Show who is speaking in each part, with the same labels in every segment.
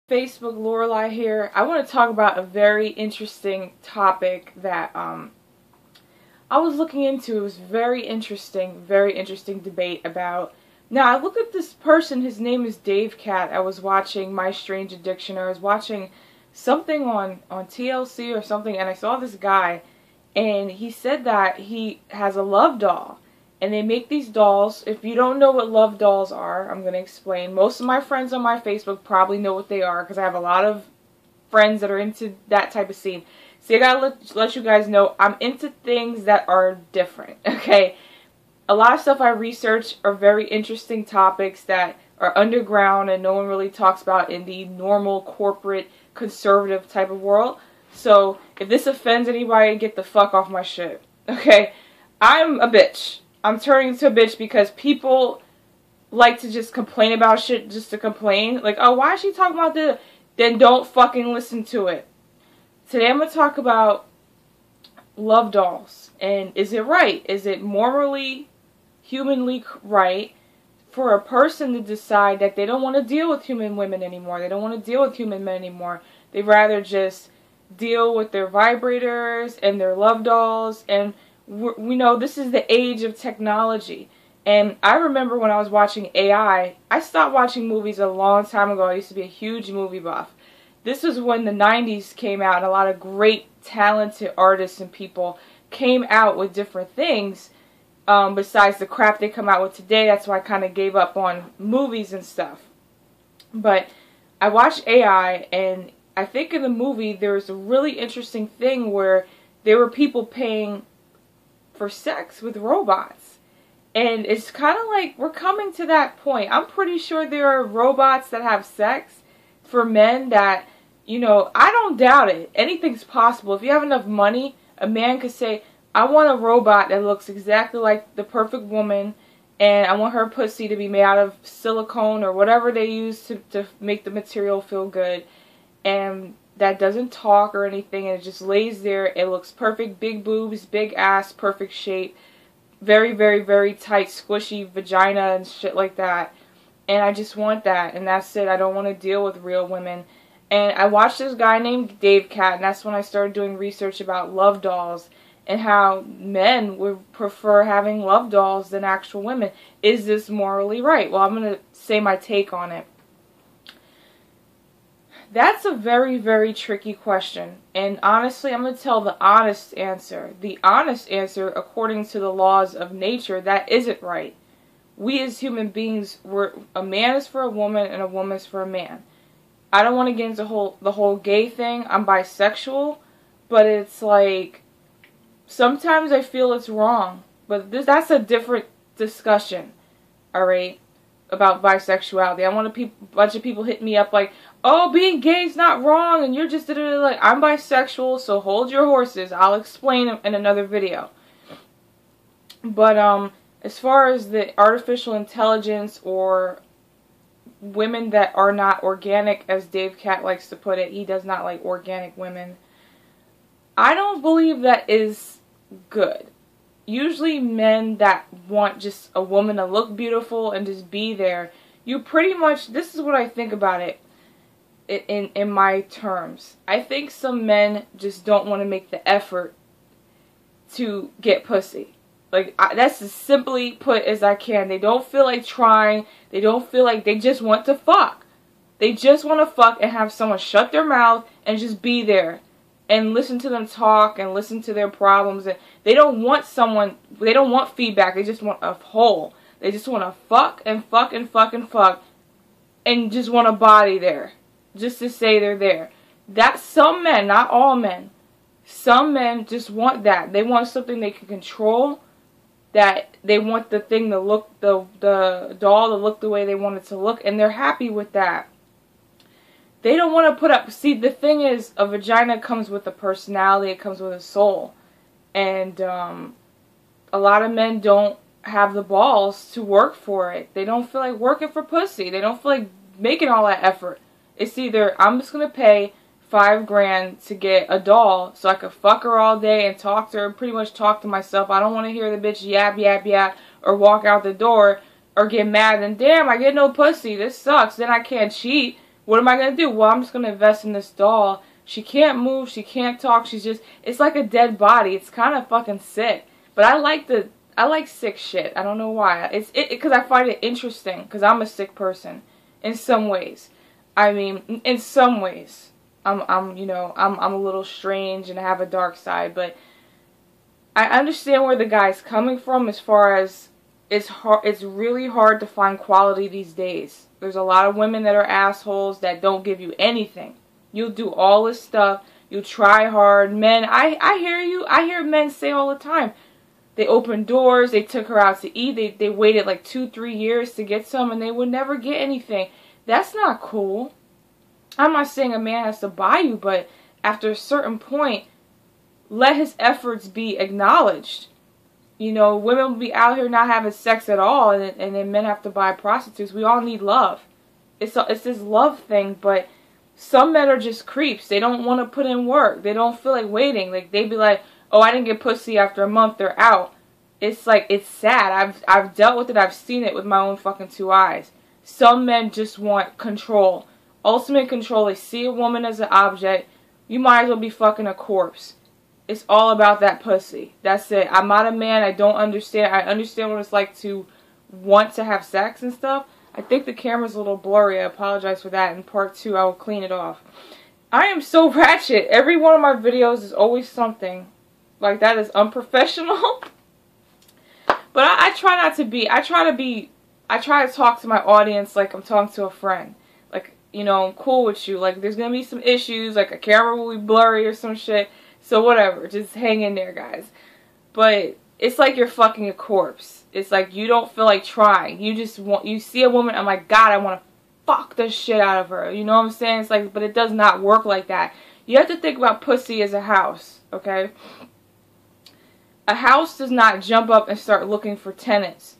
Speaker 1: Facebook, Lorelai here. I want to talk about a very interesting topic that I was looking into. It was very interesting debate about. Now, I looked at this person, his name is Dave Cat. I was watching My Strange Addiction, or I was watching something on TLC or something, and I saw this guy, and he said that he has a love doll. And they make these dolls. If you don't know what love dolls are, I'm going to explain. Most of my friends on my Facebook probably know what they are because I have a lot of friends that are into that type of scene. So I got to let you guys know I'm into things that are different, okay? A lot of stuff I research are very interesting topics that are underground and no one really talks about in the normal corporate conservative type of world. So if this offends anybody, get the fuck off my shit, okay? I'm a bitch. I'm turning into a bitch because people like to just complain about shit just to complain. Like, oh, why is she talking about this? Then don't fucking listen to it. Today I'm going to talk about love dolls. And is it right? Is it morally, humanly right for a person to decide that they don't want to deal with human women anymore? They don't want to deal with human men anymore. They'd rather just deal with their vibrators and their love dolls. And we know this is the age of technology. And I remember when I was watching AI, I stopped watching movies a long time ago. I used to be a huge movie buff. This was when the 90s came out and a lot of great talented artists and people came out with different things besides the crap they come out with today. That's why I kind of gave up on movies and stuff. But I watched AI, and I think in the movie there was a really interesting thing where there were people paying for sex with robots. And it's kind of like we're coming to that point. I'm pretty sure there are robots that have sex for men that, you know, I don't doubt it. Anything's possible. If you have enough money, a man could say, I want a robot that looks exactly like the perfect woman, and I want her pussy to be made out of silicone or whatever they use to make the material feel good. And that doesn't talk or anything, and it just lays there. It looks perfect. Big boobs, big ass, perfect shape. Very, very, very tight, squishy vagina and shit like that. And I just want that, and that's it. I don't want to deal with real women. And I watched this guy named Dave Cat, and that's when I started doing research about love dolls and how men would prefer having love dolls than actual women. Is this morally right? Well, I'm going to say my take on it. That's a very, very tricky question. And honestly, I'm going to tell the honest answer. The honest answer, according to the laws of nature, that isn't right. We as human beings, a man is for a woman and a woman is for a man. I don't want to get into the whole gay thing. I'm bisexual. But it's like, sometimes I feel it's wrong. But that's a different discussion. Alright? About bisexuality. I want a bunch of people hit me up like, oh, being gay is not wrong, and you're just like, I'm bisexual, so hold your horses. I'll explain in another video. But as far as the artificial intelligence or women that are not organic, as Dave Cat likes to put it, he does not like organic women. I don't believe that is good. Usually men that want just a woman to look beautiful and just be there, you pretty much, this is what I think about it in my terms. I think some men just don't want to make the effort to get pussy. Like, that's as simply put as I can. They don't feel like trying. They don't feel like, they just want to fuck. They just want to fuck and have someone shut their mouth and just be there. And listen to them talk and listen to their problems. And they don't want someone, they don't want feedback. They just want a hole. They just want to fuck and fuck and fuck and fuck. And just want a body there. Just to say they're there. That's some men, not all men. Some men just want that. They want something they can control. That they want the thing to look, the doll to look the way they want it to look. And they're happy with that. They don't want to put up... See, the thing is, a vagina comes with a personality. It comes with a soul. And a lot of men don't have the balls to work for it. They don't feel like working for pussy. They don't feel like making all that effort. It's either, I'm just going to pay $5 grand to get a doll so I could fuck her all day and talk to her, pretty much talk to myself. I don't want to hear the bitch yap, yap, yap, or walk out the door or get mad and, damn, I get no pussy. This sucks. Then I can't cheat. What am I going to do? Well, I'm just going to invest in this doll. She can't move. She can't talk. She's just, it's like a dead body. It's kind of fucking sick. But I like sick shit. I don't know why. Because I find it interesting. Because I'm a sick person. In some ways. I mean, in some ways. I'm a little strange and I have a dark side. But I understand where the guy's coming from as far as it's really hard to find quality these days. There's a lot of women that are assholes that don't give you anything. You'll do all this stuff. You'll try hard. Men, I hear you. I hear men say all the time. They opened doors. They took her out to eat. They waited like 2-3 years to get some and they would never get anything. That's not cool. I'm not saying a man has to buy you, but after a certain point, let his efforts be acknowledged. You know, women will be out here not having sex at all, and then men have to buy prostitutes. We all need love. It's this love thing, but some men are just creeps. They don't want to put in work. They don't feel like waiting. Like, they be like, oh, I didn't get pussy after a month. They're out. It's like, it's sad. I've dealt with it. I've seen it with my own fucking 2 eyes. Some men just want control. Ultimate control. They see a woman as an object. You might as well be fucking a corpse. It's all about that pussy. That's it. I'm not a man. I don't understand. I understand what it's like to want to have sex and stuff. I think the camera's a little blurry. I apologize for that. In part 2, I will clean it off. I am so ratchet. Every one of my videos is always something. Like, that is unprofessional. But I try not to be. I try to talk to my audience like I'm talking to a friend. Like, you know, I'm cool with you. Like, there's going to be some issues. Like, a camera will be blurry or some shit. So whatever, just hang in there, guys. But it's like you're fucking a corpse. It's like you don't feel like trying. You see a woman, I'm like, God, I want to fuck the shit out of her. You know what I'm saying? It's like, but it does not work like that. You have to think about pussy as a house, okay? A house does not jump up and start looking for tenants.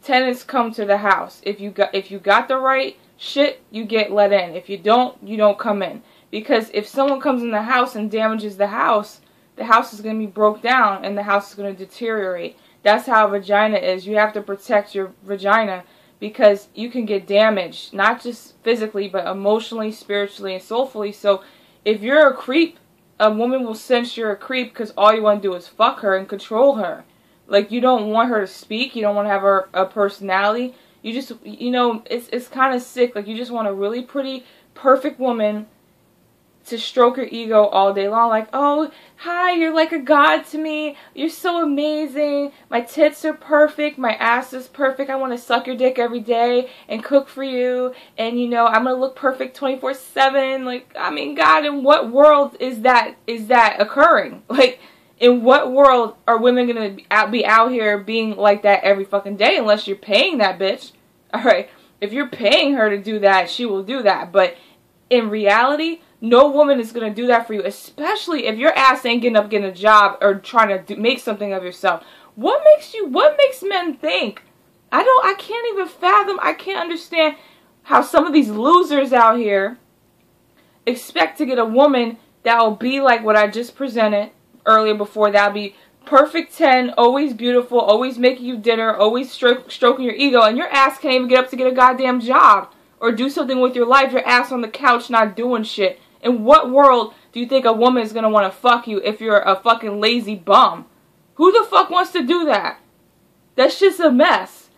Speaker 1: Tenants come to the house. If you got the right shit, you get let in. If you don't, you don't come in. Because if someone comes in the house and damages the house is going to be broke down and the house is going to deteriorate. That's how a vagina is. You have to protect your vagina because you can get damaged, not just physically, but emotionally, spiritually, and soulfully. So if you're a creep, a woman will sense you're a creep because all you want to do is fuck her and control her. Like, you don't want her to speak. You don't want to have a personality. You just, you know, it's kind of sick. Like, you just want a really pretty, perfect woman to stroke your ego all day long, like, oh, hi, you're like a god to me, you're so amazing, my tits are perfect, my ass is perfect, I want to suck your dick every day, and cook for you, and, you know, I'm going to look perfect 24/7, like, I mean, God, in what world is that occurring? Like, in what world are women going to be out here being like that every fucking day, unless you're paying that bitch, alright? If you're paying her to do that, she will do that, but in reality, no woman is going to do that for you, especially if your ass ain't getting a job or trying to make something of yourself. What makes men think? I can't even fathom, I can't understand how some of these losers out here expect to get a woman that will be like what I just presented earlier before. That'll be perfect 10, always beautiful, always making you dinner, always stroking your ego, and your ass can't even get up to get a goddamn job or do something with your life. Your ass on the couch not doing shit. In what world do you think a woman is going to want to fuck you if you're a fucking lazy bum? Who the fuck wants to do that? That's just a mess.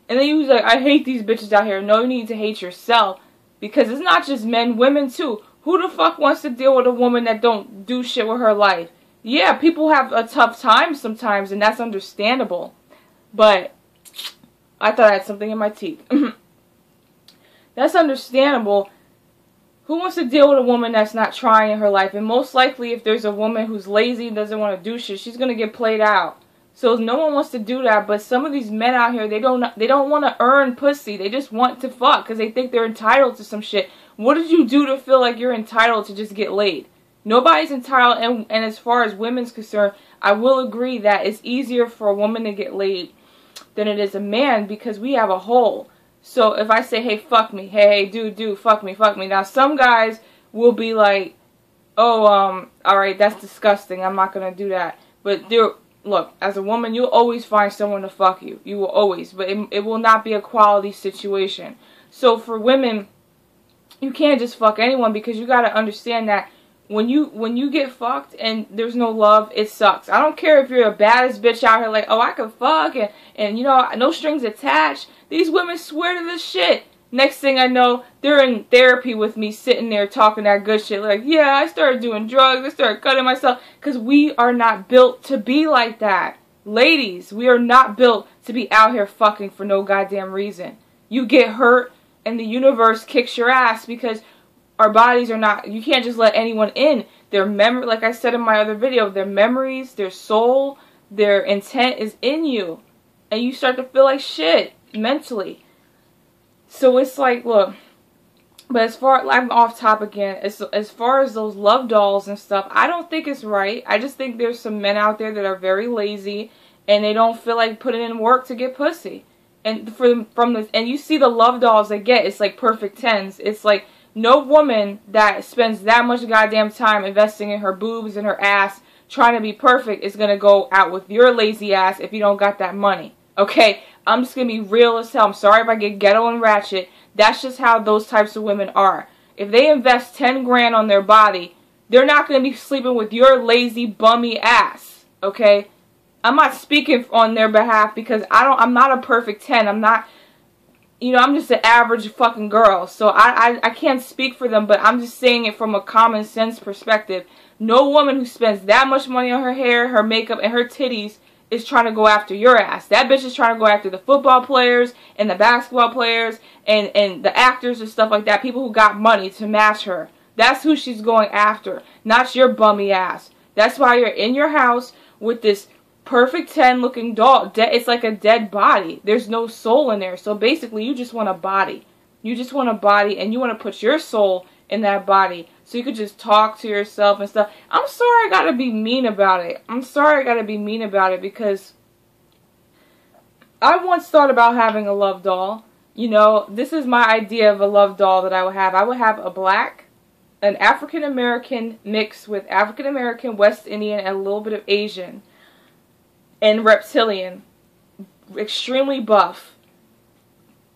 Speaker 1: And then you're like, I hate these bitches out here. No, you need to hate yourself. Because it's not just men, women too. Who the fuck wants to deal with a woman that don't do shit with her life? Yeah, people have a tough time sometimes, and that's understandable. But I thought I had something in my teeth. That's understandable. Who wants to deal with a woman that's not trying in her life? And most likely, if there's a woman who's lazy and doesn't want to do shit, she's going to get played out. So no one wants to do that. But some of these men out here, they don't want to earn pussy. They just want to fuck because they think they're entitled to some shit. What did you do to feel like you're entitled to just get laid? Nobody's entitled. And as far as women's concerned, I will agree that it's easier for a woman to get laid than it is a man because we have a hole. So if I say, hey, fuck me, hey, dude, fuck me. Now, some guys will be like, oh, alright, that's disgusting. I'm not going to do that. But look, as a woman, you'll always find someone to fuck you. You will always. But it will not be a quality situation. So for women, you can't just fuck anyone, because you gotta understand that when you get fucked and there's no love, it sucks. I don't care if you're the baddest bitch out here, like, oh, I can fuck, and you know, no strings attached. These women swear to this shit. Next thing I know, they're in therapy with me, sitting there talking that good shit, like, yeah, I started doing drugs, I started cutting myself, because we are not built to be like that. Ladies, we are not built to be out here fucking for no goddamn reason. You get hurt, and the universe kicks your ass, because our bodies are not, you can't just let anyone in. Their memory, like I said in my other video, their memories, their soul, their intent is in you. And you start to feel like shit mentally. So it's like, look, but as far, I'm off topic again, as far as those love dolls and stuff, I don't think it's right. I just think there's some men out there that are very lazy, and they don't feel like putting in work to get pussy. And and you see the love dolls they get, it's like perfect 10s. It's like, no woman that spends that much goddamn time investing in her boobs and her ass trying to be perfect is going to go out with your lazy ass if you don't got that money. Okay? I'm just going to be real as hell. I'm sorry if I get ghetto and ratchet. That's just how those types of women are. If they invest 10 grand on their body, they're not going to be sleeping with your lazy bummy ass. Okay? I'm not speaking on their behalf, because I'm not a perfect 10. I'm not, you know, I'm just an average fucking girl. So I can't speak for them, but I'm just saying it from a common sense perspective. No woman who spends that much money on her hair, her makeup, and her titties is trying to go after your ass. That bitch is trying to go after the football players and the basketball players and the actors and stuff like that. People who got money to match her. That's who she's going after, not your bummy ass. That's why you're in your house with this perfect 10 looking doll. It's like a dead body. There's no soul in there. So basically, you just want a body. You just want a body, and you want to put your soul in that body so you could just talk to yourself and stuff. I'm sorry I gotta be mean about it. I'm sorry I gotta be mean about it, because I once thought about having a love doll. You know, this is my idea of a love doll that I would have. I would have an African American mix with African American, West Indian, and a little bit of Asian and reptilian, extremely buff,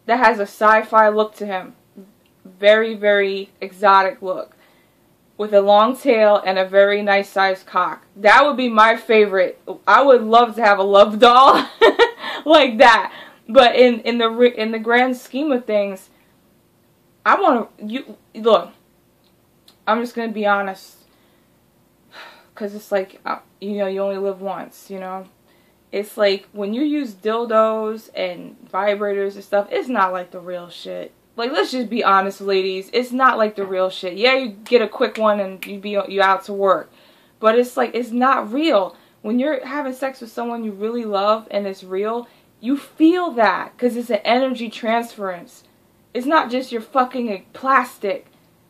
Speaker 1: that has a sci-fi look to him, very, very exotic look, with a long tail and a very nice sized cock. That would be my favorite. I would love to have a love doll like that. But in the grand scheme of things, I want to, look, I'm just gonna be honest, because it's like, you know, you only live once, you know. It's like, when you use dildos and vibrators and stuff, it's not like the real shit. Like, let's just be honest, ladies. It's not like the real shit. Yeah, you get a quick one and you out to work. But it's like, it's not real. When you're having sex with someone you really love and it's real, you feel that, because it's an energy transference. It's not just you're fucking a plastic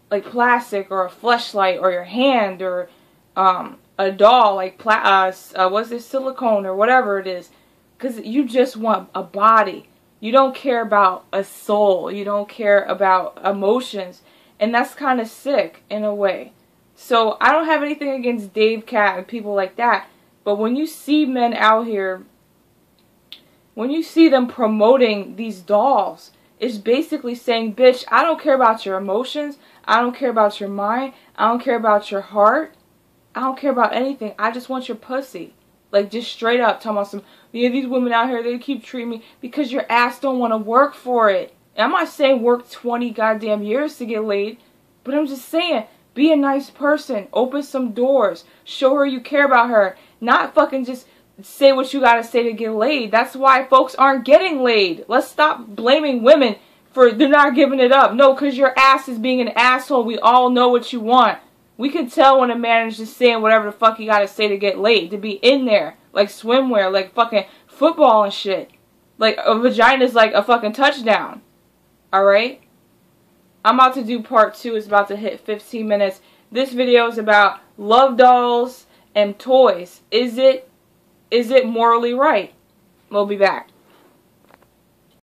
Speaker 1: or a fleshlight, or your hand, or a doll, like what's this, silicone or whatever it is, because you just want a body. You don't care about a soul. You don't care about emotions, and that's kind of sick in a way. So I don't have anything against Dave Cat and people like that, but when you see men out here, when you see them promoting these dolls, it's basically saying, bitch, I don't care about your emotions, I don't care about your mind, I don't care about your heart, I don't care about anything. I just want your pussy. Like, just straight up talking about some, yeah, these women out here, they keep treating me, because your ass don't want to work for it. And I'm not saying work 20 goddamn years to get laid, but I'm just saying, be a nice person. Open some doors. Show her you care about her. Not fucking just say what you gotta say to get laid. That's why folks aren't getting laid. Let's stop blaming women for they're not giving it up. No, because your ass is being an asshole. We all know what you want. We can tell when a man is just saying whatever the fuck he gotta say to get laid. To be in there. Like swimwear. Like fucking football and shit. Like a vagina is like a fucking touchdown. Alright? I'm about to do part 2. It's about to hit 15 minutes. This video is about love dolls and toys. Is it morally right? We'll be back.